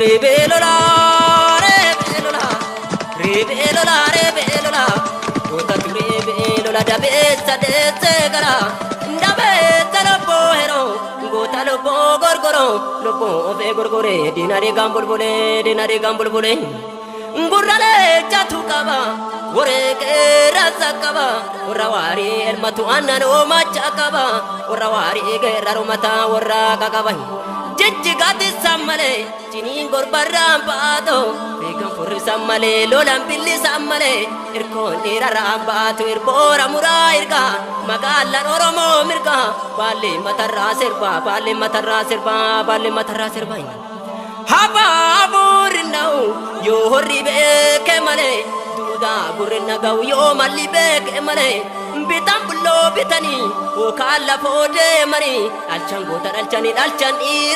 Ribelola, ribelola, ribelola, ribelola. Kota tu ribelola da besa de segara, da besa lo bohero. Kota lo bo gorgoro, lo bo ove gorgore. Dinari gambul bole. Ngurale jatu kaba, ore ke rasa kaba. Orawari el matu anan o macha kaba. Orawari ke rarumata ora kakabai. Jijjigati sammale, ciniin gorbarraan baatu. Beekan furri sammale, lolaan billi sammale. Irkoon dhiirarraan baatu, irboora muraa irga. Magaalaan Oromoo mirga. Baallee matarraa sirba, baallee matarraa sirba, baallee matarraa sirba. Habaabuun rinna'u yoo horri beeke malee. Duudaa gurri naga'u yoo malli beeke malee. Bitan bulloo bitanii, yookaan lafoo deemanii. Dhalchan goota dhalchanii dhalchan dhiira.